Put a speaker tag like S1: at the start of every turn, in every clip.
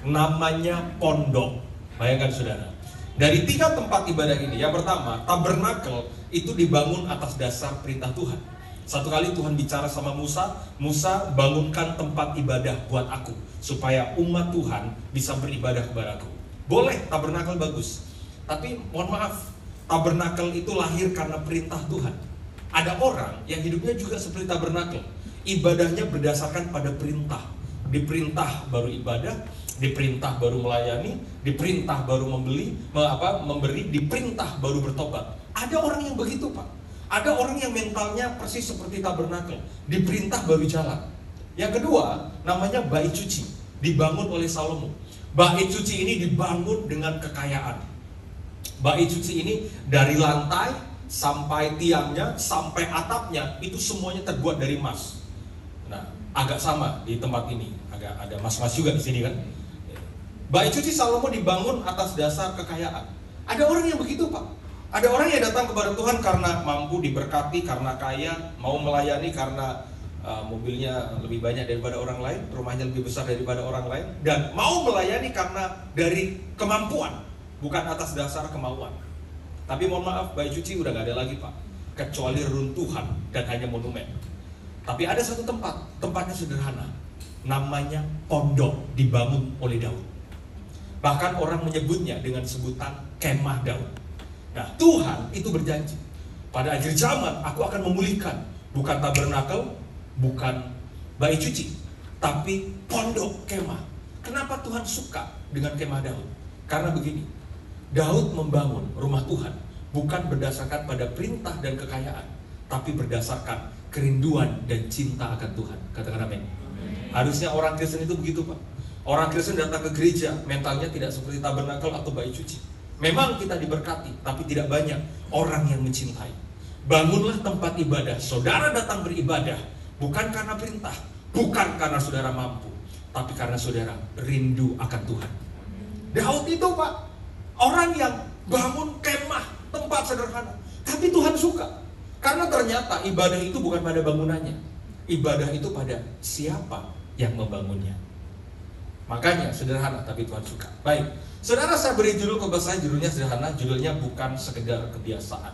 S1: namanya pondok. Bayangkan saudara, dari 3 tempat ibadah ini, yang pertama, tabernakel itu dibangun atas dasar perintah Tuhan. Satu kali Tuhan bicara sama Musa, Musa bangunkan tempat ibadah buat aku, supaya umat Tuhan bisa beribadah kepada aku. Boleh, tabernakel bagus. Tapi mohon maaf, tabernakel itu lahir karena perintah Tuhan. Ada orang yang hidupnya juga seperti tabernakel. Ibadahnya berdasarkan pada perintah. Diperintah baru ibadah, diperintah baru melayani, diperintah baru memberi, diperintah baru bertobat. Ada orang yang begitu, Pak. Ada orang yang mentalnya persis seperti tabernakel, diperintah baru jalan. Yang kedua, namanya bait suci, dibangun oleh Salomo. Bait suci ini dibangun dengan kekayaan. Bait suci ini dari lantai sampai tiangnya, sampai atapnya, itu semuanya terbuat dari emas. Nah, agak sama di tempat ini, agak ada emas-emas juga di sini kan. Bait suci Salomo dibangun atas dasar kekayaan. Ada orang yang begitu, Pak. Ada orang yang datang kepada Tuhan karena mampu, diberkati, karena kaya, mau melayani karena mobilnya lebih banyak daripada orang lain, rumahnya lebih besar daripada orang lain, dan mau melayani karena dari kemampuan, bukan atas dasar kemauan. Tapi mohon maaf, bait suci udah gak ada lagi, Pak, kecuali runtuhan dan hanya monumen. Tapi ada satu tempat, tempatnya sederhana, namanya pondok, dibangun oleh Daud. Bahkan orang menyebutnya dengan sebutan kemah Daud. Nah, Tuhan itu berjanji, pada akhir zaman aku akan memulihkan bukan tabernakel, bukan bait suci, tapi pondok kemah. Kenapa Tuhan suka dengan kemah Daud? Karena begini, Daud membangun rumah Tuhan bukan berdasarkan pada perintah dan kekayaan, tapi berdasarkan kerinduan dan cinta akan Tuhan. Katakan amin. Harusnya orang Kristen itu begitu, Pak. Orang Kristen datang ke gereja, mentalnya tidak seperti tabernakel atau bait suci. Memang kita diberkati, tapi tidak banyak orang yang mencintai. Bangunlah tempat ibadah. Saudara datang beribadah bukan karena perintah, bukan karena saudara mampu, tapi karena saudara rindu akan Tuhan. Daud itu, Pak, orang yang bangun kemah, tempat sederhana, tapi Tuhan suka. Karena ternyata ibadah itu bukan pada bangunannya, ibadah itu pada siapa yang membangunnya. Makanya sederhana, tapi Tuhan suka. Baik, saudara, saya beri judul khotbah saya, judulnya sederhana, judulnya bukan sekedar kebiasaan.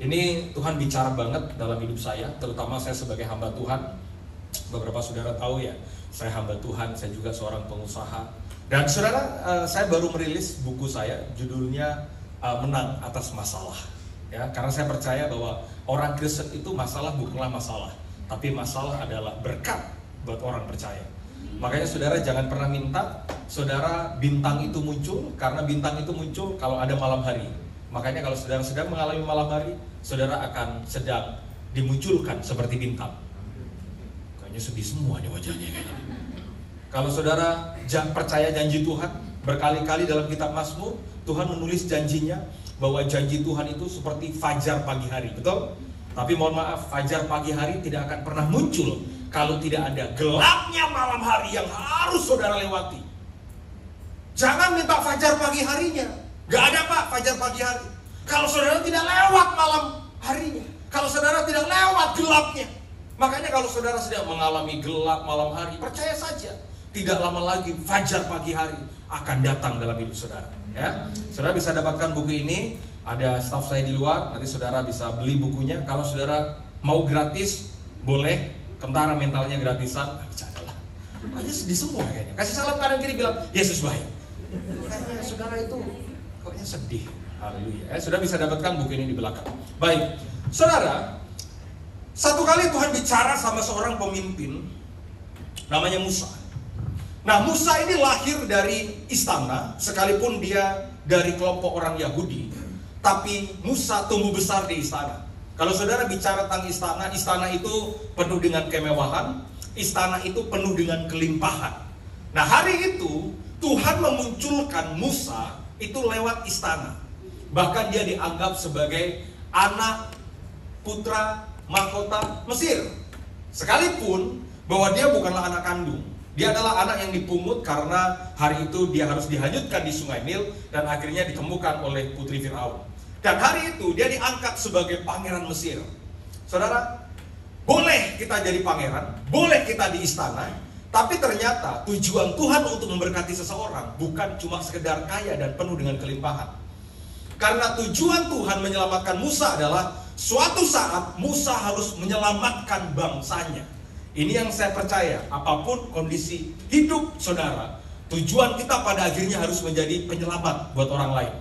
S1: Ini Tuhan bicara banget dalam hidup saya, terutama saya sebagai hamba Tuhan. Beberapa saudara tahu ya, saya hamba Tuhan, saya juga seorang pengusaha. Dan saudara, saya baru merilis buku saya, judulnya Menang Atas Masalah. Ya, karena saya percaya bahwa orang Kristen itu masalah bukanlah masalah, tapi masalah adalah berkat buat orang percaya. Makanya saudara jangan pernah minta saudara bintang itu muncul, karena bintang itu muncul kalau ada malam hari. Makanya kalau saudara sedang mengalami malam hari, saudara akan sedang dimunculkan seperti bintang. Kayaknya sedih semua nih wajahnya kayaknya. Kalau saudara percaya janji Tuhan, berkali-kali dalam kitab Mazmur Tuhan menulis janjinya bahwa janji Tuhan itu seperti fajar pagi hari, betul? Tapi mohon maaf, fajar pagi hari tidak akan pernah muncul kalau tidak ada gelapnya malam hari yang harus saudara lewati. Jangan minta fajar pagi harinya. Gak ada, Pak, fajar pagi hari kalau saudara tidak lewat malam harinya, kalau saudara tidak lewat gelapnya. Makanya kalau saudara sedang mengalami gelap malam hari, percaya saja, tidak lama lagi fajar pagi hari akan datang dalam hidup saudara. Ya, saudara bisa dapatkan buku ini. Ada staff saya di luar, nanti saudara bisa beli bukunya. Kalau saudara mau gratis, boleh. Tentara mentalnya gratisan. Bercanda lah, aja sedih semua kayaknya. Kasih salam kanan kiri, bilang Yesus baik. Kayaknya saudara itu koknya sedih. Haleluya. Saudara bisa dapatkan buku ini di belakang. Baik, saudara, satu kali Tuhan bicara sama seorang pemimpin namanya Musa. Nah, Musa ini lahir dari istana, sekalipun dia dari kelompok orang Yahudi, tapi Musa tumbuh besar di istana. Kalau saudara bicara tentang istana, istana itu penuh dengan kemewahan, istana itu penuh dengan kelimpahan. Nah, hari itu Tuhan memunculkan Musa itu lewat istana. Bahkan dia dianggap sebagai anak putra mahkota Mesir. Sekalipun bahwa dia bukanlah anak kandung. Dia adalah anak yang dipungut karena hari itu dia harus dihanyutkan di sungai Nil dan akhirnya ditemukan oleh putri Firaun. Dan hari itu dia diangkat sebagai pangeran Mesir. Saudara, boleh kita jadi pangeran, boleh kita di istana, Tapi ternyata tujuan Tuhan untuk memberkati seseorang bukan cuma sekedar kaya dan penuh dengan kelimpahan. Karena tujuan Tuhan menyelamatkan Musa adalah suatu saat Musa harus menyelamatkan bangsanya. Ini yang saya percaya, apapun kondisi hidup saudara, tujuan kita pada akhirnya harus menjadi penyelamat buat orang lain.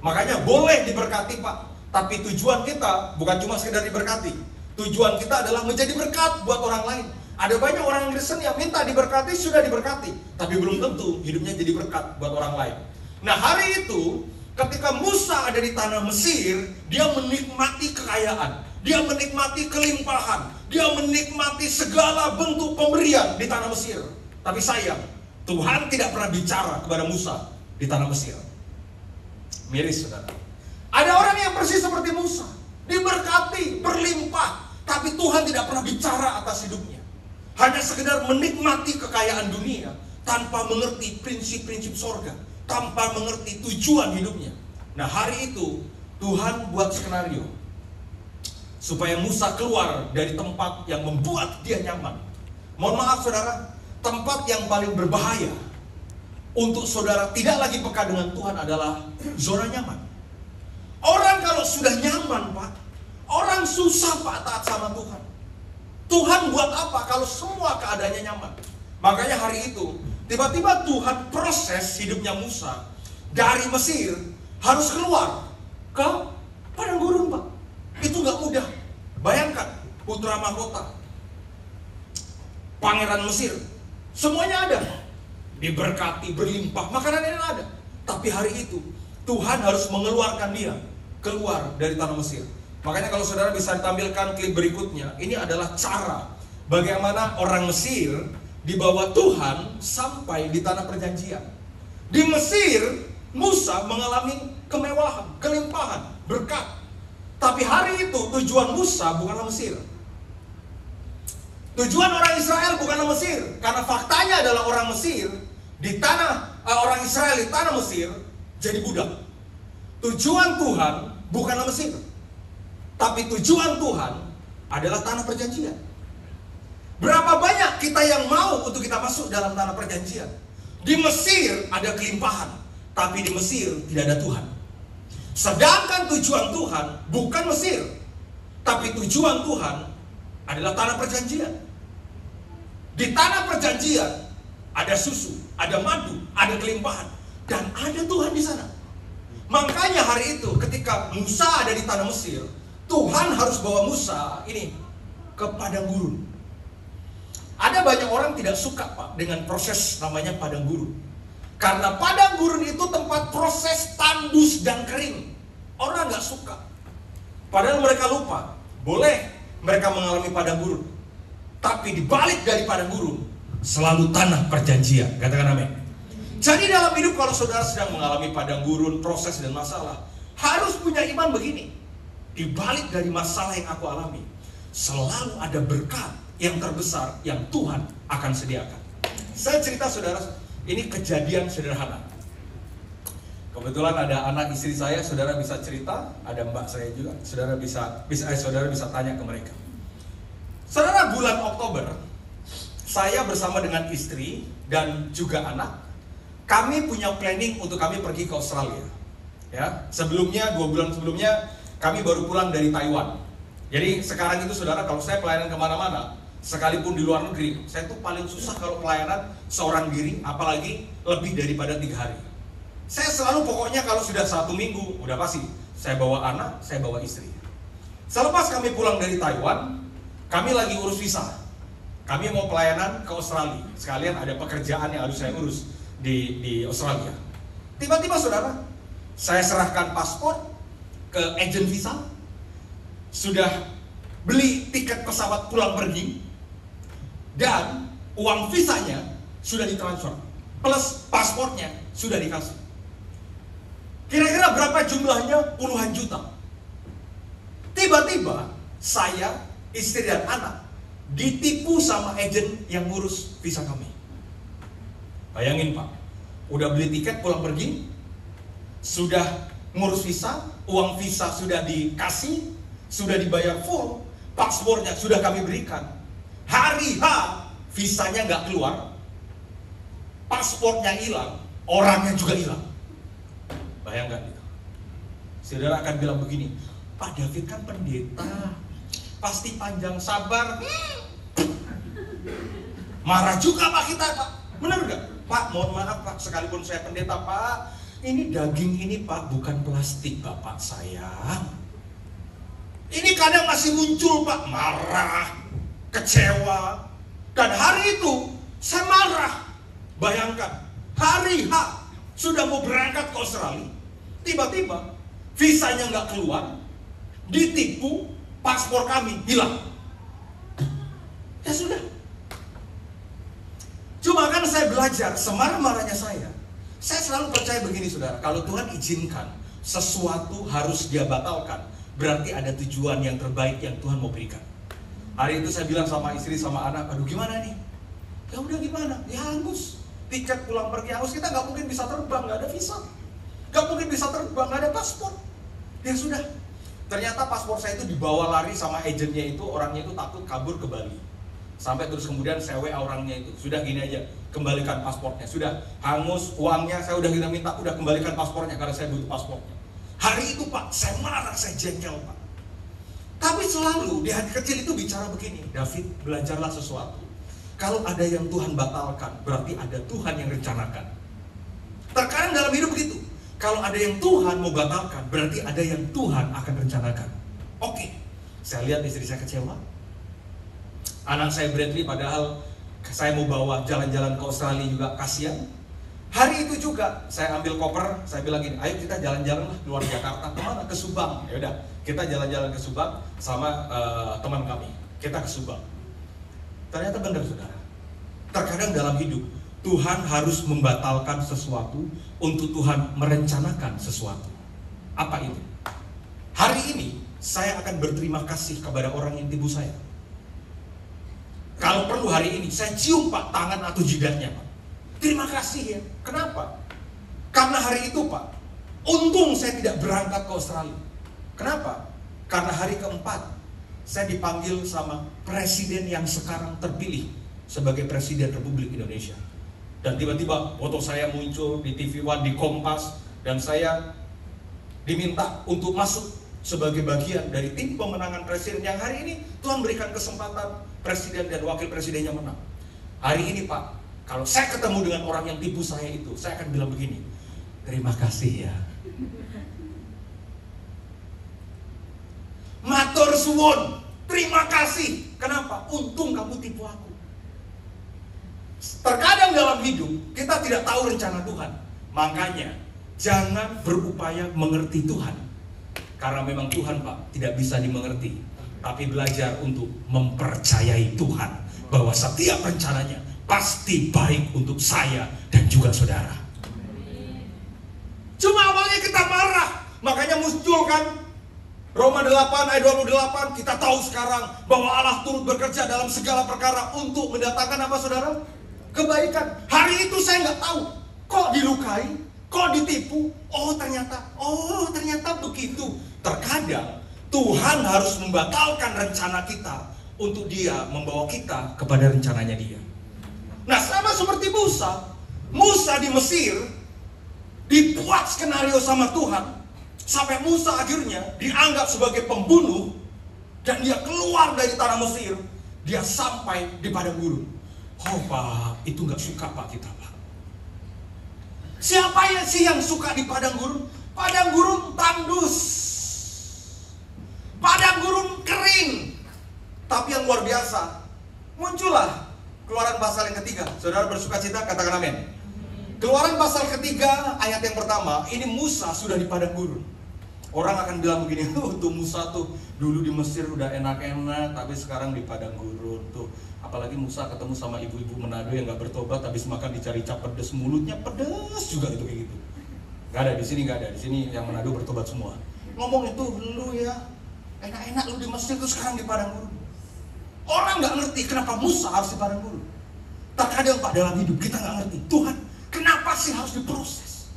S1: Makanya boleh diberkati Pak, tapi tujuan kita bukan cuma sekedar diberkati. Tujuan kita adalah menjadi berkat buat orang lain. Ada banyak orang Kristen yang minta diberkati, sudah diberkati, tapi belum tentu hidupnya jadi berkat buat orang lain. Nah, hari itu ketika Musa ada di tanah Mesir, dia menikmati kekayaan, dia menikmati kelimpahan, dia menikmati segala bentuk pemberian di tanah Mesir. Tapi sayang, Tuhan tidak pernah bicara kepada Musa di tanah Mesir. Miris saudara. Ada orang yang persis seperti Musa, diberkati, berlimpah, tapi Tuhan tidak pernah bicara atas hidupnya. Hanya sekedar menikmati kekayaan dunia tanpa mengerti prinsip-prinsip sorga, tanpa mengerti tujuan hidupnya. Nah, hari itu Tuhan buat skenario supaya Musa keluar dari tempat yang membuat dia nyaman. Mohon maaf saudara, tempat yang paling berbahaya untuk saudara tidak lagi peka dengan Tuhan adalah zona nyaman. Orang kalau sudah nyaman Pak, orang susah Pak taat sama Tuhan. Tuhan buat apa kalau semua keadaannya nyaman? Makanya hari itu tiba-tiba Tuhan proses hidupnya Musa dari Mesir harus keluar ke padang gurun Pak. Itu gak mudah. Bayangkan putra mahkota, pangeran Mesir, semuanya ada, diberkati, berlimpah, makanannya ada. Tapi hari itu Tuhan harus mengeluarkan dia keluar dari tanah Mesir. Makanya kalau saudara bisa ditampilkan klip berikutnya, ini adalah cara bagaimana orang Mesir dibawa Tuhan sampai di tanah perjanjian. Di Mesir, Musa mengalami kemewahan, kelimpahan, berkat. Tapi hari itu tujuan Musa bukanlah Mesir. Tujuan orang Israel bukanlah Mesir. Karena faktanya adalah orang Mesir di tanah, orang Israel di tanah Mesir jadi budak. Tujuan Tuhan bukanlah Mesir, tapi tujuan Tuhan adalah tanah perjanjian. Berapa banyak kita yang mau untuk kita masuk dalam tanah perjanjian? Di Mesir ada kelimpahan, tapi di Mesir tidak ada Tuhan. Sedangkan tujuan Tuhan bukan Mesir, tapi tujuan Tuhan adalah tanah perjanjian. Di tanah perjanjian ada susu, ada madu, ada kelimpahan, dan ada Tuhan di sana. Makanya hari itu ketika Musa ada di tanah Mesir, Tuhan harus bawa Musa ini ke padang gurun. Ada banyak orang tidak suka Pak dengan proses namanya padang gurun. Karena padang gurun itu tempat proses tandus dan kering. Orang nggak suka. Padahal mereka lupa, boleh mereka mengalami padang gurun, tapi di balik dari padang gurun selalu tanah perjanjian. Katakan amin. Jadi dalam hidup kalau saudara sedang mengalami padang gurun, proses dan masalah, harus punya iman begini. Di balik dari masalah yang aku alami, selalu ada berkat yang terbesar yang Tuhan akan sediakan. Saya cerita saudara, ini kejadian sederhana. Kebetulan ada anak istri saya, saudara bisa cerita, ada mbak saya juga, saudara bisa tanya ke mereka. Saudara, bulan Oktober, saya bersama dengan istri dan juga anak, kami punya planning untuk kami pergi ke Australia. Ya, sebelumnya 2 bulan sebelumnya kami baru pulang dari Taiwan. Jadi sekarang itu saudara, kalau saya pelayanan kemana-mana, sekalipun di luar negeri, saya tuh paling susah kalau pelayanan seorang diri, apalagi lebih daripada 3 hari. Saya selalu pokoknya kalau sudah 1 minggu, udah pasti saya bawa anak, saya bawa istri. Selepas kami pulang dari Taiwan, kami lagi urus visa. Kami mau pelayanan ke Australia. Sekalian ada pekerjaan yang harus saya urus di Australia. Tiba-tiba saudara, saya serahkan paspor ke agen visa, sudah beli tiket pesawat pulang pergi, dan uang visanya sudah ditransfer, plus paspornya sudah dikasih. Kira-kira berapa jumlahnya? Puluhan juta. Tiba-tiba saya, istri dan anak ditipu sama agen yang ngurus visa kami. Bayangin Pak, udah beli tiket pulang pergi, sudah ngurus visa, uang visa sudah dikasih, sudah dibayar full, paspornya sudah kami berikan. Hari H visanya nggak keluar, paspornya hilang, orangnya juga hilang. Bayangkan itu. Saudara akan bilang begini, Pak David kan pendeta, pasti panjang sabar. Marah juga Pak kita, Pak. Benar nggak? Pak, mohon maaf Pak, sekalipun saya pendeta Pak, ini daging ini Pak bukan plastik Bapak sayang. Ini kadang masih muncul Pak, marah, kecewa. Dan hari itu saya marah. Bayangkan, hari H sudah mau berangkat ke Australia, tiba-tiba visanya nggak keluar, ditipu, paspor kami hilang. Ya sudah. Cuma kan saya belajar, semarah-marahnya saya selalu percaya begini saudara, kalau Tuhan izinkan sesuatu harus dia batalkan, berarti ada tujuan yang terbaik yang Tuhan mau berikan. Hari itu saya bilang sama istri sama anak, aduh gimana nih? Ya udah gimana? Ya hangus. Tiket pulang pergi hangus, kita nggak mungkin bisa terbang, nggak ada visa. Nggak mungkin bisa terbang, nggak ada paspor. Ya sudah. Ternyata paspor saya itu dibawa lari sama agennya itu, orangnya itu takut kabur ke Bali. Sampai terus kemudian saya WA orangnya itu, sudah gini aja, kembalikan paspornya. Sudah hangus uangnya, saya udah minta, udah kembalikan paspornya karena saya butuh paspornya. Hari itu Pak, saya marah, saya jengkel Pak. Tapi selalu di hati kecil itu bicara begini, David, belajarlah sesuatu. Kalau ada yang Tuhan batalkan, berarti ada Tuhan yang rencanakan. Terkadang dalam hidup begitu. Kalau ada yang Tuhan mau batalkan, berarti ada yang Tuhan akan rencanakan. Oke, saya lihat istri saya kecewa. Anak saya Bradley, padahal saya mau bawa jalan-jalan ke Australia juga, kasihan. Hari itu juga saya ambil koper, saya bilang gini, ayo kita jalan-jalan lah keluar Jakarta, kemana? Ke Subang. Ya udah, kita jalan-jalan ke Subang sama teman kami. Kita ke Subang. Ternyata benar saudara. Terkadang dalam hidup Tuhan harus membatalkan sesuatu untuk Tuhan merencanakan sesuatu. Apa itu? Hari ini saya akan berterima kasih kepada orang yang tipu saya. Kalau perlu hari ini saya cium Pak tangan atau jidatnya Pak. Terima kasih ya. Kenapa? Karena hari itu Pak, untung saya tidak berangkat ke Australia. Kenapa? Karena hari keempat saya dipanggil sama presiden yang sekarang terpilih sebagai presiden Republik Indonesia. Dan tiba-tiba foto saya muncul di TV One, di Kompas, dan saya diminta untuk masuk sebagai bagian dari tim pemenangan presiden yang hari ini Tuhan berikan kesempatan presiden dan wakil presidennya menang. Hari ini Pak, kalau saya ketemu dengan orang yang tipu saya itu, saya akan bilang begini, terima kasih ya. Matur suwun, terima kasih. Kenapa? Untung kamu tipu aku. Terkadang dalam hidup kita tidak tahu rencana Tuhan. Makanya jangan berupaya mengerti Tuhan, karena memang Tuhan Pak tidak bisa dimengerti. Tapi belajar untuk mempercayai Tuhan bahwa setiap rencananya pasti baik untuk saya dan juga saudara. Cuma awalnya kita marah, makanya muncul kan Roma 8 ayat 28. Kita tahu sekarang bahwa Allah turut bekerja dalam segala perkara untuk mendatangkan apa saudara? Kebaikan. Hari itu saya nggak tahu, kok dilukai, kok ditipu. Oh ternyata begitu. Terkadang Tuhan harus membatalkan rencana kita untuk Dia membawa kita kepada rencananya Dia. Nah sama seperti Musa di Mesir dibuat skenario sama Tuhan. Sampai Musa akhirnya dianggap sebagai pembunuh dan dia keluar dari tanah Mesir. Dia sampai di padang gurun. Oh Pak, itu gak suka Pak kita Pak. Siapa ya sih yang suka di padang gurun? Padang gurun tandus, padang gurun kering. Tapi yang luar biasa, muncullah Keluaran pasal yang ketiga. Saudara bersuka cita, katakan amin. Keluaran pasal ketiga ayat yang pertama. Ini Musa sudah di padang gurun. Orang akan bilang begini, tuh Musa tuh dulu di Mesir udah enak-enak, tapi sekarang di padang gurun tuh. Apalagi Musa ketemu sama ibu-ibu Manado yang gak bertobat, habis makan dicari cap pedes, mulutnya pedes juga itu kayak gitu. Gak ada di sini, gak ada di sini yang Manado bertobat semua. Ngomong itu lu ya, enak-enak lu di Mesir tuh sekarang di padang gurun. Orang gak ngerti kenapa Musa harus di padang gurun. Terkadang Pak dalam hidup kita gak ngerti, Tuhan kenapa sih harus diproses?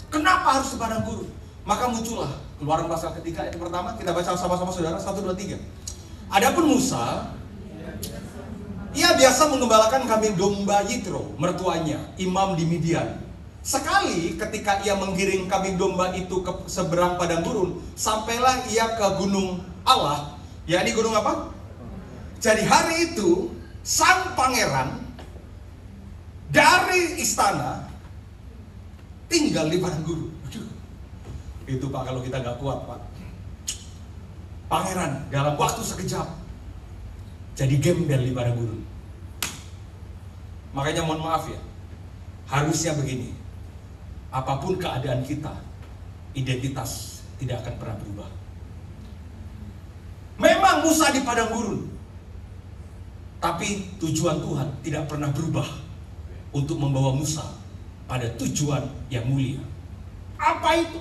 S1: Kenapa harus di padang gurun? Maka muncullah Keluaran pasal ketiga ayat pertama. Kita baca sama-sama saudara, 1, 2, 3. Adapun Musa, ia
S2: biasa mengembalakan kambing domba Yitro, mertuanya, imam di Midian. Sekali ketika ia menggiring kambing domba itu ke seberang padang gurun, sampailah ia ke gunung Allah, yakni gunung apa? Jadi hari itu, sang pangeran dari istana tinggal di padang gurun. Itu Pak, kalau kita nggak kuat Pak. Pangeran dalam waktu sekejap jadi gembel di padang gurun. Makanya mohon maaf ya, harusnya begini, apapun keadaan kita, identitas tidak akan pernah berubah. Memang Musa di padang gurun, tapi tujuan Tuhan tidak pernah berubah untuk membawa Musa pada tujuan yang mulia. Apa itu?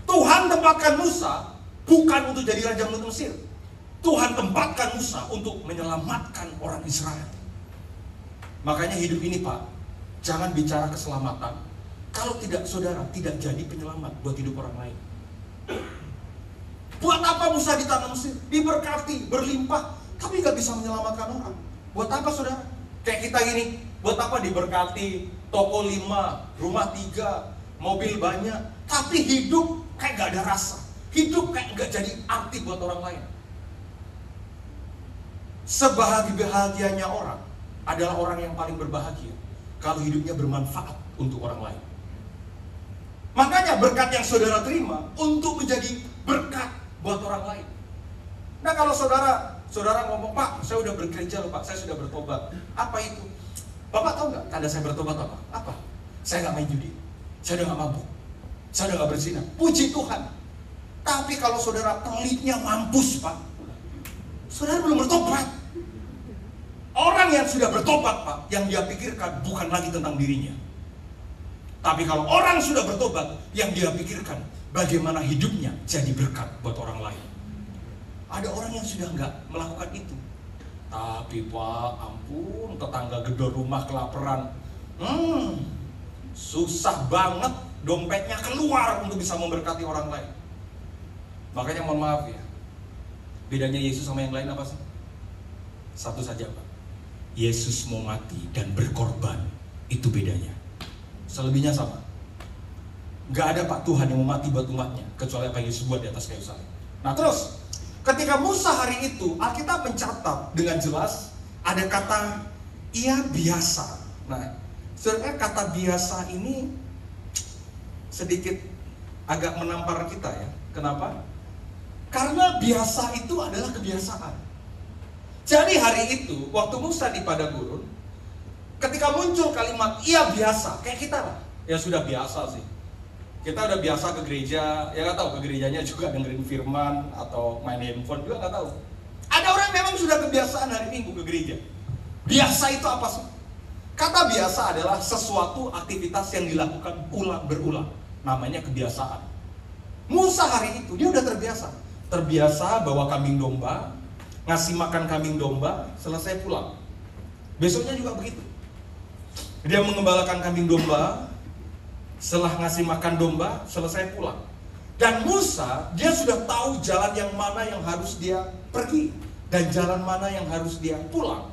S2: Tuhan tempatkan Musa bukan untuk jadi raja Mesir. Tuhan tempatkan Musa untuk menyelamatkan orang Israel. Makanya hidup ini Pak, jangan bicara keselamatan kalau tidak saudara tidak jadi penyelamat buat hidup orang lain. Buat apa Musa di tanah Mesir? Diberkati, berlimpah, tapi gak bisa menyelamatkan orang. Buat apa saudara? Kayak kita gini, buat apa diberkati, toko 5, rumah 3, mobil banyak, tapi hidup kayak gak ada rasa. Hidup kayak gak jadi arti buat orang lain. Sebahagia-bahagianya orang adalah orang yang paling berbahagia kalau hidupnya bermanfaat untuk orang lain. Makanya berkat yang saudara terima untuk menjadi berkat buat orang lain. Nah kalau saudara ngomong, Pak, saya udah bergereja loh Pak, saya sudah bertobat. Apa itu? Bapak tahu nggak tanda saya bertobat apa? Apa? Saya nggak main judi, saya udah nggak mabuk, saya udah nggak berzina. Puji Tuhan. Tapi kalau saudara pelitnya mampus Pak, saudara belum bertobat. Orang yang sudah bertobat Pak, yang dia pikirkan bukan lagi tentang dirinya. Tapi kalau orang sudah bertobat, yang dia pikirkan bagaimana hidupnya jadi berkat buat orang lain. Ada orang yang sudah nggak melakukan itu. Tapi Pak, ampun, tetangga gedor rumah kelaparan. Susah banget dompetnya keluar untuk bisa memberkati orang lain. Makanya mohon maaf ya, bedanya Yesus sama yang lain apa sih? Satu saja Pak, Yesus mau mati dan berkorban, itu bedanya. Selebihnya sama. Gak ada Pak Tuhan yang mau mati buat umatnya kecuali apa yang Yesus buat di atas kayu salib. Nah terus, ketika Musa hari itu, Alkitab mencatat dengan jelas ada kata ia biasa. Nah, sebenarnya kata biasa ini sedikit agak menampar kita ya. Kenapa? Karena biasa itu adalah kebiasaan. Jadi hari itu, waktu Musa di padang gurun, ketika muncul kalimat ia biasa, kayak kita lah, ya sudah biasa sih. Kita udah biasa ke gereja, ya nggak tahu ke gerejanya juga dengerin firman atau main handphone juga nggak tahu. Ada orang memang sudah kebiasaan hari Minggu ke gereja. Biasa itu apa sih? Kata biasa adalah sesuatu aktivitas yang dilakukan berulang, namanya kebiasaan. Musa hari itu dia udah terbiasa bawa kambing domba, ngasih makan kambing domba, selesai pulang. Besoknya juga begitu. Dia mengembalakan kambing domba, setelah ngasih makan domba, selesai pulang. Dan Musa, dia sudah tahu jalan yang mana yang harus dia pergi dan jalan mana yang harus dia pulang.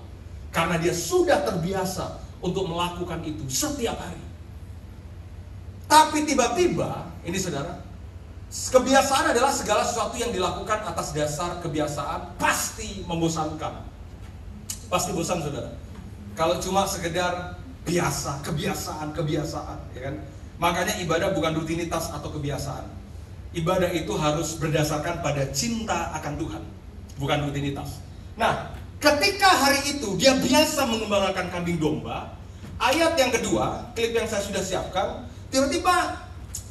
S2: Karena dia sudah terbiasa untuk melakukan itu setiap hari. Tapi tiba-tiba, ini saudara, kebiasaan adalah segala sesuatu yang dilakukan atas dasar kebiasaan pasti membosankan. Pasti bosan saudara. Kalau cuma sekedar biasa, kebiasaan, ya kan? Makanya ibadah bukan rutinitas atau kebiasaan. Ibadah itu harus berdasarkan pada cinta akan Tuhan, bukan rutinitas. Nah, ketika hari itu dia biasa mengembalakan kambing domba, ayat yang kedua, klip yang saya sudah siapkan, tiba-tiba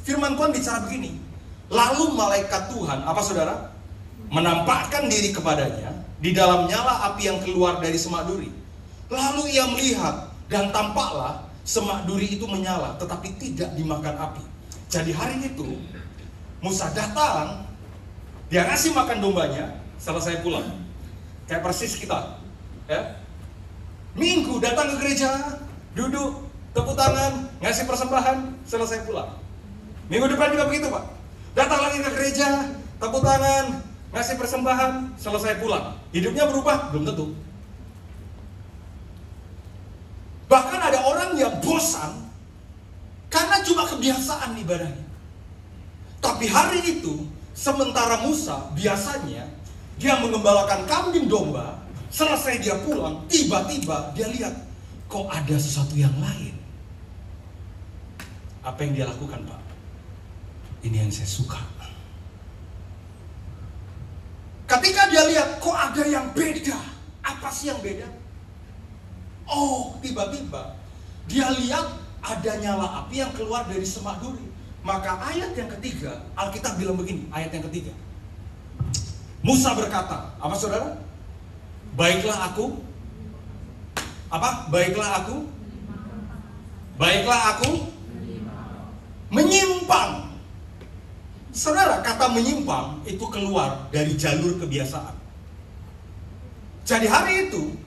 S2: firman Tuhan bicara begini. Lalu malaikat Tuhan, apa saudara? Menampakkan diri kepadanya di dalam nyala api yang keluar dari semak duri. Lalu ia melihat dan tampaklah semak duri itu menyala tetapi tidak dimakan api. Jadi hari itu Musa datang, dia ngasih makan dombanya, selesai pulang. Kayak persis kita, ya. Minggu datang ke gereja, duduk, tepuk tangan, ngasih persembahan, selesai pulang. Minggu depan juga begitu Pak. Datang lagi ke gereja, tepuk tangan, ngasih persembahan, selesai pulang. Hidupnya berubah? Belum tentu. bosan karena cuma kebiasaan ibadahnya. Tapi hari itu, sementara Musa biasanya dia mengembalakan kambing domba, selesai dia pulang, tiba-tiba dia lihat kok ada sesuatu yang lain. Apa yang dia lakukan, Pak? Ini yang saya suka. Ketika dia lihat kok ada yang beda. Apa sih yang beda? Oh, tiba-tiba dia lihat ada nyala api yang keluar dari semak duri. Maka ayat yang ketiga, Alkitab bilang begini, ayat yang ketiga. Musa berkata, apa saudara? Baiklah aku. Apa? Baiklah aku. Baiklah aku menyimpang. Saudara, kata menyimpang itu keluar dari jalur kebiasaan. Jadi hari itu,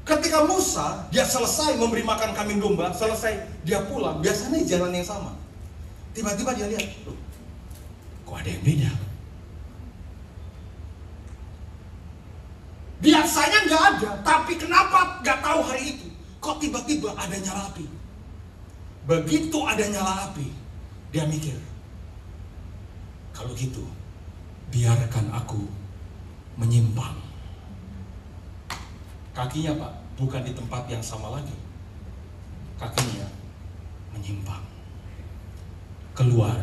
S2: ketika Musa, dia selesai memberi makan kambing domba, selesai dia pulang, biasanya di jalan yang sama. Tiba-tiba dia lihat, loh, kok ada yang beda? Biasanya nggak ada, tapi kenapa nggak tahu hari itu? Kok tiba-tiba ada nyala api? Begitu ada nyala api, dia mikir, kalau gitu, biarkan aku menyimpang. Kakinya, Pak, bukan di tempat yang sama lagi. Kakinya menyimpang. Keluar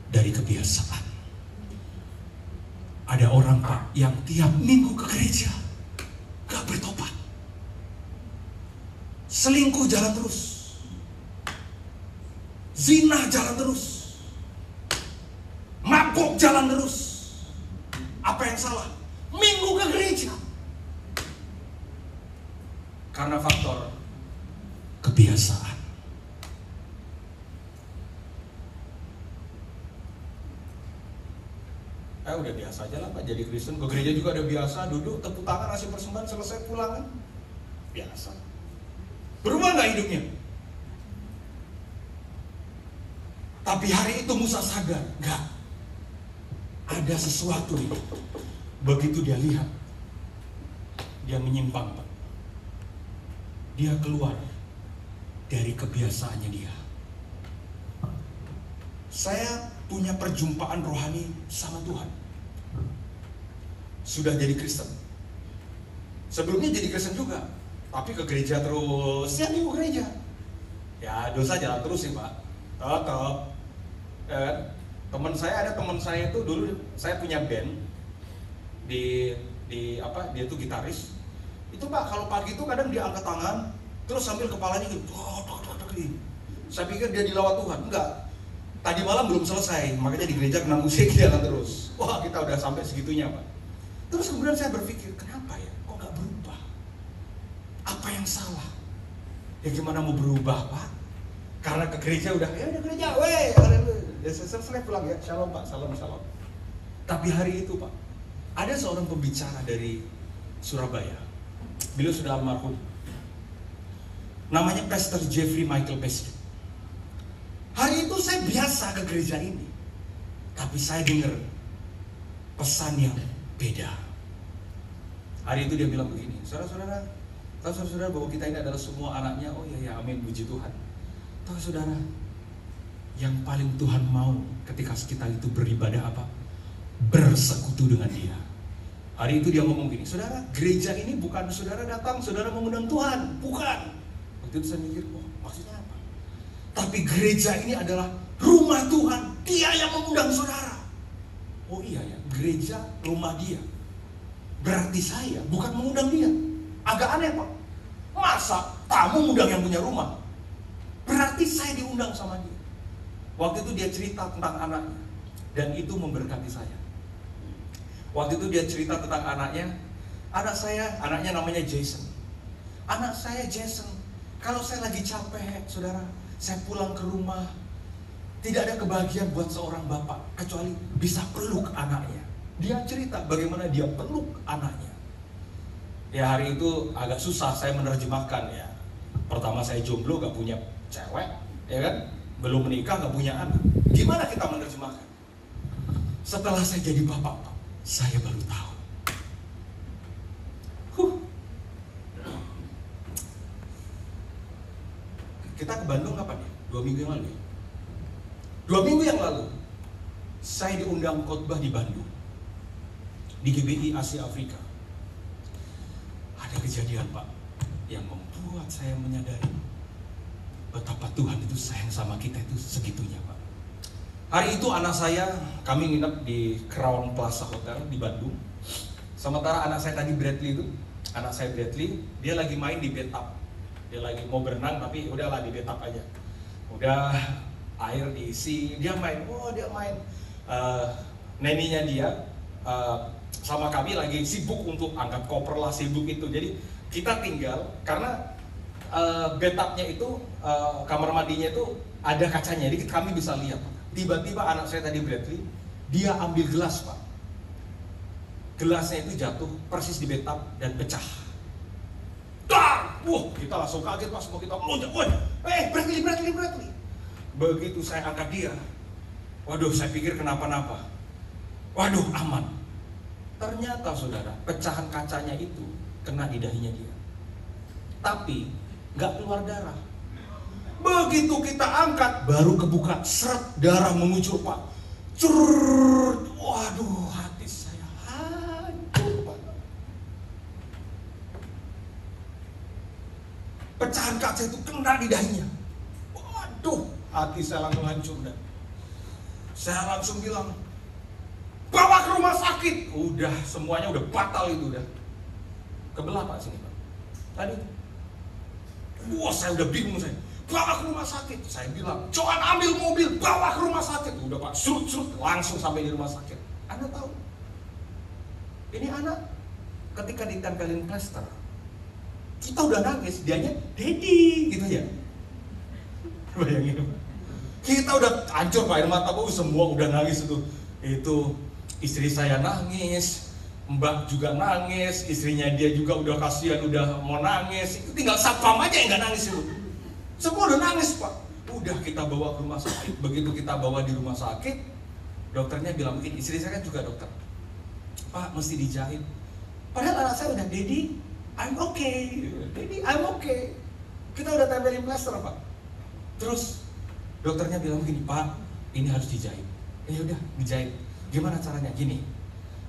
S2: dari kebiasaan. Ada orang, Pak, yang tiap minggu ke gereja gak bertobat. Selingkuh jalan terus. Zina jalan terus. Mabuk jalan terus. Apa yang salah? Minggu ke gereja. Karena faktor kebiasaan. Udah biasa aja lah, Pak, jadi Kristen. Ke gereja juga udah biasa, duduk, tepuk tangan, ngasih persembahan, selesai pulang kan. Biasa. Berubah gak hidupnya? Tapi hari itu Musa sadar, enggak. Ada sesuatu nih. Begitu dia lihat, dia menyimpang, Pak. Dia keluar dari kebiasaannya dia. Saya punya perjumpaan rohani sama Tuhan. Sudah jadi Kristen. Sebelumnya jadi Kristen juga, tapi ke gereja terus. Ya, minggu gereja. Ya, dosa jalan terus sih, Pak. Tetap. Teman saya, ada teman saya itu dulu, saya punya band di apa, dia tuh gitaris. Itu, Pak, kalau pagi itu kadang dia angkat tangan terus sambil kepalanya gitu. Saya pikir dia dilawat Tuhan. Enggak. Tadi malam belum selesai, makanya di gereja kena musik jalan terus. Wah, kita udah sampai segitunya, Pak. Terus kemudian saya berpikir, kenapa ya? Kok gak berubah? Apa yang salah? Ya gimana mau berubah, Pak? Karena ke gereja udah, ya udah gereja, weh, selesai pulang ya, shalom, Pak, shalom. Tapi hari itu, Pak, ada seorang pembicara dari Surabaya. Beliau sudah almarhum. Namanya Pastor Jeffrey Michael Pesky. Hari itu saya biasa ke gereja ini, tapi saya dengar pesan yang beda. Hari itu dia bilang begini, saudara-saudara, tahu saudara bahwa kita ini adalah semua anaknya? Oh iya, amin, puji Tuhan. Tahu saudara, yang paling Tuhan mau ketika kita itu beribadah apa? Bersekutu dengan Dia. Hari itu dia ngomong gini, saudara, gereja ini bukan saudara datang, saudara mengundang Tuhan, bukan. Waktu itu saya mikir, oh, maksudnya apa? Tapi gereja ini adalah rumah Tuhan, Dia yang mengundang saudara. Oh iya ya, gereja rumah Dia. Berarti saya bukan mengundang Dia. Agak aneh, Pak. Masa tamu mengundang yang punya rumah? Berarti saya diundang sama Dia. Waktu itu dia cerita tentang anaknya, dan itu memberkati saya. Waktu itu dia cerita tentang anaknya. Anak saya, anaknya namanya Jason. Anak saya Jason, kalau saya lagi capek, saudara, saya pulang ke rumah, tidak ada kebahagiaan buat seorang bapak kecuali bisa peluk anaknya. Dia cerita bagaimana dia peluk anaknya. Ya, hari itu agak susah saya menerjemahkan ya. Pertama, saya jomblo, gak punya cewek, ya kan? Belum menikah, gak punya anak. Gimana kita menerjemahkan? Setelah saya jadi bapak, Pak, saya baru tahu. Kita ke Bandung kapan ya? 2 minggu yang lalu ya? 2 minggu yang lalu saya diundang khotbah di Bandung, di GBI Asia Afrika. Ada kejadian Pak yang membuat saya menyadari betapa Tuhan itu sayang sama kita itu segitunya Pak. Hari itu anak saya, kami nginep di Crown Plaza Hotel di Bandung. Sementara anak saya tadi Bradley itu, anak saya Bradley, dia lagi main di bathtub. Dia lagi mau berenang tapi udahlah di bathtub aja. Udah air diisi, dia main, neninya dia sama kami lagi sibuk untuk angkat koper lah, sibuk itu. Jadi kita tinggal, karena bathtubnya itu, kamar mandinya itu ada kacanya, jadi kami bisa lihat. Tiba-tiba anak saya tadi Bradley, dia ambil gelas Pak. Gelasnya itu jatuh persis di bathtub dan pecah. Dar! Wah, kita langsung kaget Pak, semua kita melonjak. Bradley. Begitu saya angkat dia, waduh, saya pikir kenapa-napa. Waduh, aman. Ternyata saudara, pecahan kacanya itu kena di dahinya dia. Tapi nggak keluar darah. Begitu kita angkat, baru kebuka, seret, darah mengucur Pak. Currrr, waduh, hati saya hancur Pak. Pecahan kaca itu kena di dahinya. Waduh, hati saya langsung hancur dan saya langsung bilang, bawa ke rumah sakit. Udah, semuanya udah batal itu udah. Kebelah Pak sini Pak. Tadi, wah saya udah bingung saya. Bawa ke rumah sakit. Saya bilang, Johan ambil mobil, bawa ke rumah sakit. Udah Pak, surut, langsung sampai di rumah sakit. Anda tahu, ini anak ketika ditempelin plester, kita udah nangis, dianya Daddy gitu ya. Bayangin Pak. Kita udah hancur Pak, air mata Pak, semua udah nangis itu. Itu istri saya nangis, Mbak juga nangis, istrinya dia juga udah kasihan, udah mau nangis. Itu tinggal satpam aja yang nggak nangis itu. Semua udah nangis Pak. Udah kita bawa ke rumah sakit. Begitu kita bawa di rumah sakit, dokternya bilang, mungkin istri saya kan juga dokter, Pak mesti dijahit. Padahal anak saya udah, Daddy, I'm okay. Daddy, I'm okay. Kita udah tempelin plaster Pak. Terus dokternya bilang begini, Pak, ini harus dijahit. Ya udah, dijahit. Gimana caranya? Gini,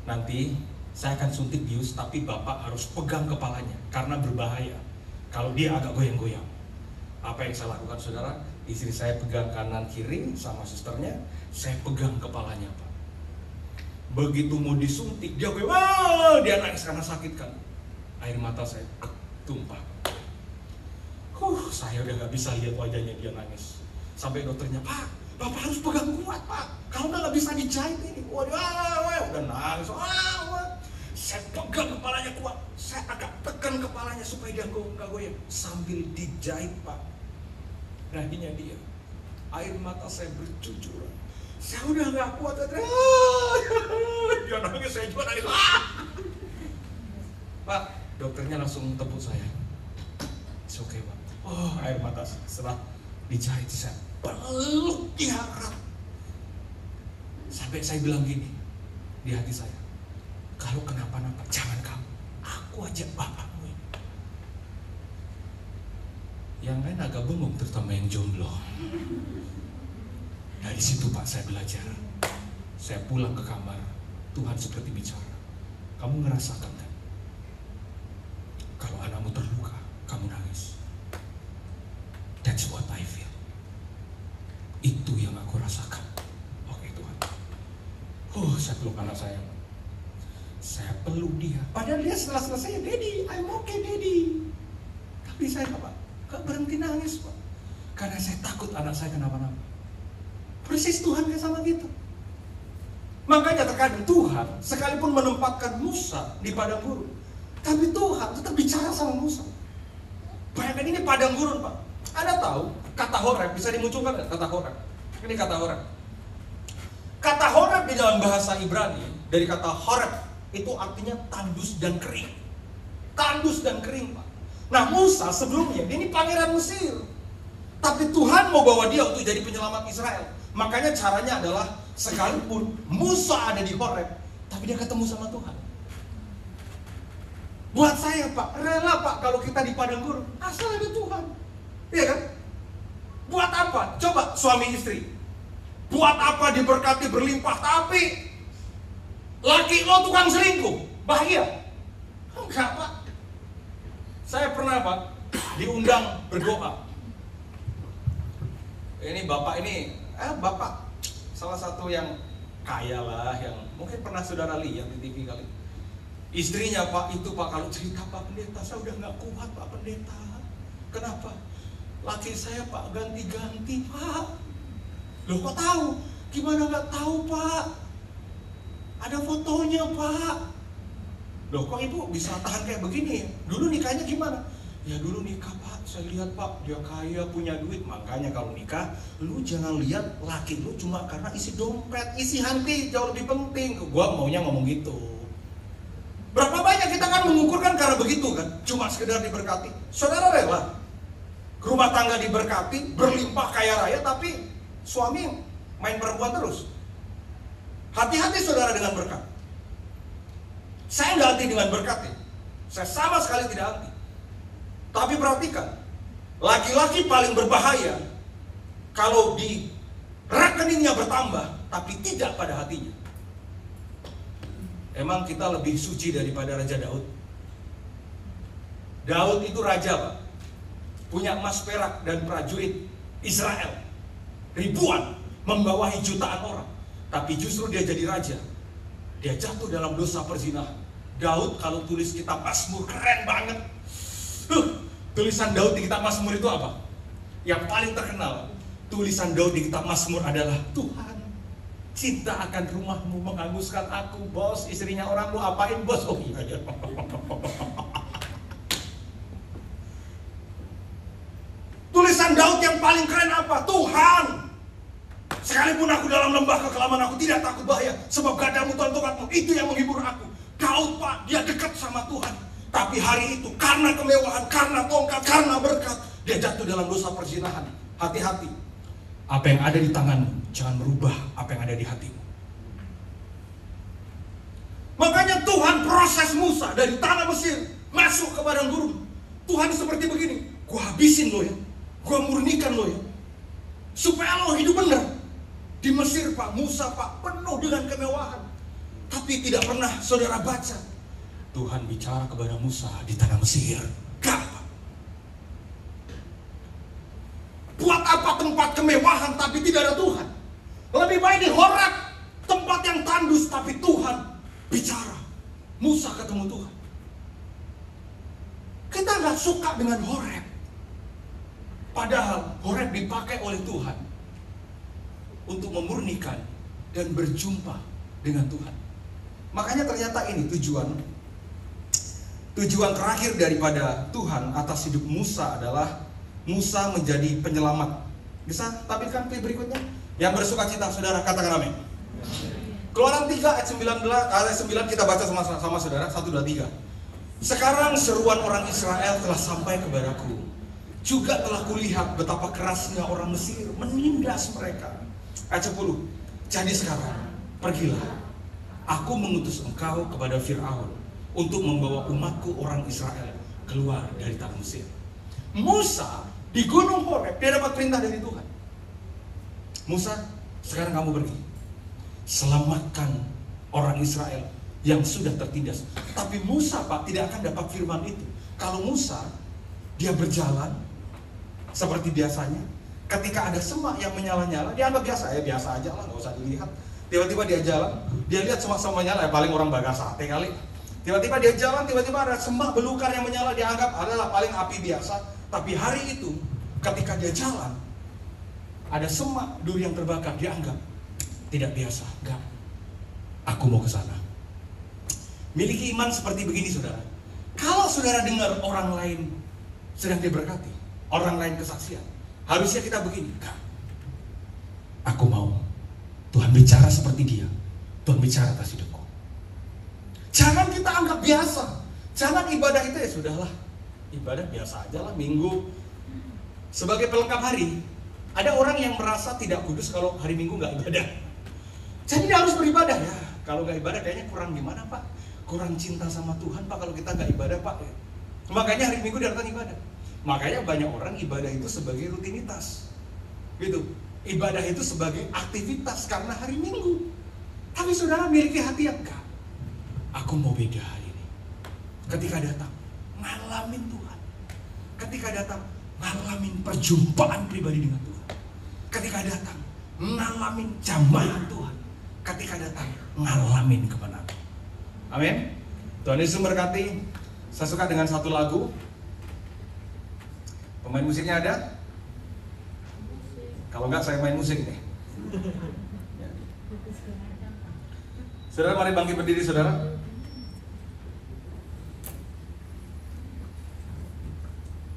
S2: nanti saya akan suntik bius, tapi Bapak harus pegang kepalanya karena berbahaya kalau dia agak goyang-goyang. Apa yang saya lakukan saudara? Istri saya pegang kanan kiri sama susternya, saya pegang kepalanya Pak. Begitu mau disuntik, dia goyang, wah, dia nangis karena sakit kan. Air mata saya tumpah. Saya udah gak bisa lihat wajahnya dia nangis. Sampai dokternya, Pak, Bapak harus pegang kuat Pak, kalau nggak bisa dijahit ini. Waduh, udah nangis. Saya pegang kepalanya kuat, saya agak tekan kepalanya supaya dia nggak goyang. Sambil dijahit Pak, dahinya dia, air mata saya bercucuran. Saya udah nggak kuat, dia nangis, saya juga nangis. Pak, dokternya langsung tepuk saya. It's okay Pak. Air mata setelah dijahit saya peluk dia erat. Sampai saya bilang gini di hati saya, kalau kenapa-napa jangan kamu, aku aja bapakmu. Yang lain agak bengong, terutama yang jomblo. Dari situ Pak saya belajar. Saya pulang ke kamar, Tuhan seperti bicara, kamu ngerasakan kan? Kalau anakmu terluka, kamu nangis. That's what I feel. Itu yang aku rasakan. Oke Tuhan. Saya peluk anak saya. Saya peluk dia. Padahal dia setelah selesai, Daddy, I'm okay Daddy. Tapi saya gak berhenti nangis Pak. Karena saya takut anak saya kenapa-napa. Persis Tuhan kayak sama gitu. Makanya terkadang Tuhan sekalipun menempatkan Musa di padang gurun, tapi Tuhan tetap bicara sama Musa. Bayangkan ini padang gurun Pak. Anda tahu kata Horeb bisa dimunculkan nggak? Kata Horeb. Ini kata Horeb. Kata Horeb di dalam bahasa Ibrani dari kata Horeb itu artinya tandus dan kering. Tandus dan kering Pak. Nah Musa sebelumnya ini pangeran Mesir, tapi Tuhan mau bawa dia untuk jadi penyelamat Israel. Makanya caranya adalah sekalipun Musa ada di Horeb, tapi dia ketemu sama Tuhan. Buat saya Pak, rela Pak kalau kita di padang gurun, asal ada Tuhan. Iya kan? Buat apa? Coba suami istri. Buat apa diberkati berlimpah tapi laki lo tukang selingkuh? Bahagia? Enggak, Pak. Saya pernah, Pak, diundang berdoa. Ini bapak ini, bapak salah satu yang kaya lah, yang mungkin pernah saudara lihat di TV kali. Istrinya, Pak, itu Pak, kalau cerita Pak Pendeta, saya udah gak kuat Pak Pendeta. Kenapa? Laki saya Pak ganti-ganti Pak. Loh kok tahu? Gimana gak tahu Pak? Ada fotonya Pak. Loh kok ibu bisa tahan kayak begini ya? Dulu nikahnya gimana? Ya dulu nikah Pak, saya lihat Pak, dia kaya, punya duit. Makanya kalau nikah, lu jangan lihat laki lu cuma karena isi dompet, isi hati jauh lebih penting. Gua maunya ngomong gitu. Berapa banyak kita kan mengukurkan karena begitu kan? Cuma sekedar diberkati. Saudara rela rumah tangga diberkati, berlimpah kaya raya, tapi suami main perempuan terus. Hati-hati saudara dengan berkat. Saya nggak anti dengan berkat ya. Saya sama sekali tidak anti. Tapi perhatikan, laki-laki paling berbahaya kalau di rekeningnya bertambah, tapi tidak pada hatinya. Emang kita lebih suci daripada Raja Daud? Daud itu raja Pak, punya emas perak dan prajurit Israel ribuan, membawahi jutaan orang. Tapi justru dia jadi raja, dia jatuh dalam dosa perzinahan. Daud kalau tulis kitab Mazmur keren banget. Tulisan Daud di kitab Mazmur itu apa? Yang paling terkenal, tulisan Daud di kitab Mazmur adalah, Tuhan, cinta akan rumahmu menghanguskan aku, bos. Istrinya orang, lu apain bos? Oh iya. Tulisan Daud yang paling keren apa? Tuhan, sekalipun aku dalam lembah kekelaman, aku tidak takut bahaya, sebab gadamu Tuhan Tuhanmu itu yang menghibur aku. Daud Pak, dia dekat sama Tuhan. Tapi hari itu karena kemewahan, karena tongkat, karena berkat, dia jatuh dalam dosa perzinahan. Hati-hati. Apa yang ada di tanganmu, jangan merubah apa yang ada di hatimu. Makanya Tuhan proses Musa dari tanah Mesir masuk ke padang gurun. Tuhan seperti begini, gua habisin lo ya, gua murnikan lo ya, supaya lo hidup benar. Di Mesir Pak, Musa Pak, penuh dengan kemewahan. Tapi tidak pernah saudara baca Tuhan bicara kepada Musa di tanah Mesir. Gak. Buat apa tempat kemewahan tapi tidak ada Tuhan? Lebih baik di Horeb, tempat yang tandus tapi Tuhan bicara. Musa ketemu Tuhan. Kita gak suka dengan Horeb, padahal Horeb dipakai oleh Tuhan untuk memurnikan dan berjumpa dengan Tuhan. Makanya ternyata ini tujuan terakhir daripada Tuhan atas hidup Musa adalah Musa menjadi penyelamat. Bisa tampilkan klip berikutnya? Yang bersuka cita, saudara, katakan amin. Keluaran 3 ayat 9 kita baca sama saudara. 1, 2, 3. Sekarang seruan orang Israel telah sampai kepadaku. Juga telah kulihat betapa kerasnya orang Mesir menindas mereka. Ayat 10. Jadi sekarang pergilah, aku mengutus engkau kepada Fir'aun untuk membawa umatku orang Israel keluar dari tanah Mesir. Musa di Gunung Horeb, dia dapat perintah dari Tuhan. Musa, sekarang kamu pergi, selamatkan orang Israel yang sudah tertindas. Tapi Musa Pak tidak akan dapat firman itu kalau Musa dia berjalan seperti biasanya. Ketika ada semak yang menyala-nyala, dia anggap biasa, biasa aja lah, nggak usah dilihat. Tiba-tiba dia jalan, dia lihat semak-semak menyala, paling orang bakar sate kali. Tiba-tiba dia jalan, tiba-tiba ada semak belukar yang menyala, dia anggap adalah paling api biasa. Tapi hari itu, ketika dia jalan, ada semak duri yang terbakar, dia anggap tidak biasa. Enggak, aku mau ke sana. Miliki iman seperti begini, saudara. Kalau saudara dengar orang lain sedang diberkati, orang lain kesaksian, harusnya kita begini, enggak, aku mau Tuhan bicara seperti dia. Tuhan bicara atas hidupku. Jangan kita anggap biasa. Jangan ibadah itu ya sudahlah, ibadah biasa aja lah, minggu sebagai pelengkap hari. Ada orang yang merasa tidak kudus kalau hari Minggu nggak ibadah. Jadi dia harus beribadah ya. Kalau nggak ibadah kayaknya kurang gimana Pak? Kurang cinta sama Tuhan Pak kalau kita nggak ibadah Pak. Makanya hari Minggu dia datang ibadah. Makanya banyak orang ibadah itu sebagai rutinitas.
S1: Gitu. Ibadah itu sebagai aktivitas karena hari Minggu. Tapi saudara miliki hati yang enggak. Aku mau beda hari ini. Ketika datang, ngalamin Tuhan. Ketika datang, ngalamin perjumpaan pribadi dengan Tuhan. Ketika datang, ngalamin jamahan Tuhan. Ketika datang, ngalamin kebenaran. Amin. Tuhan Yesus memberkati. Saya suka dengan satu lagu. Pemain musiknya ada? Kalau enggak saya main musik nih. Ya. Saudara mari bangkit berdiri saudara.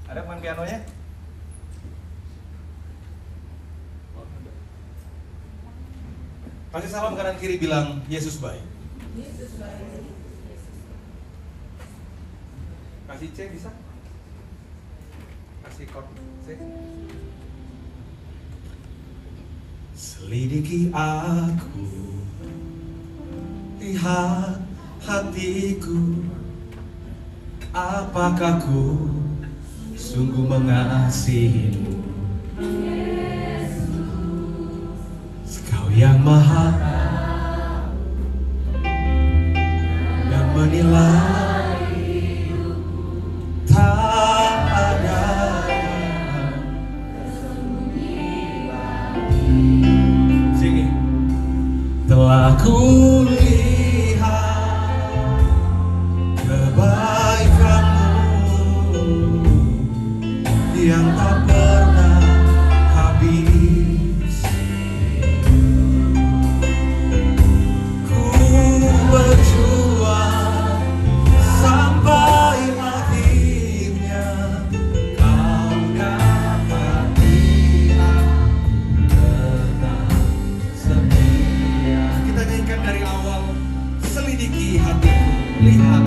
S1: Ada pemain pianonya? Kasih salam kanan kiri bilang Yesus baik.
S3: Yesus baik.
S1: Kasih C bisa? Kasih chord C. Selidiki aku, lihat hatiku, apakah ku sungguh mengasihimu? Kau yang maha dan menilai tak ada. Sini. Telah kulihat kebaikanmu yang tak pernah habis. Ku berjuang sampai akhirnya kau dapati aku tetap setia. Kita nyanyikan dari awal. Selidiki hatiku, lihat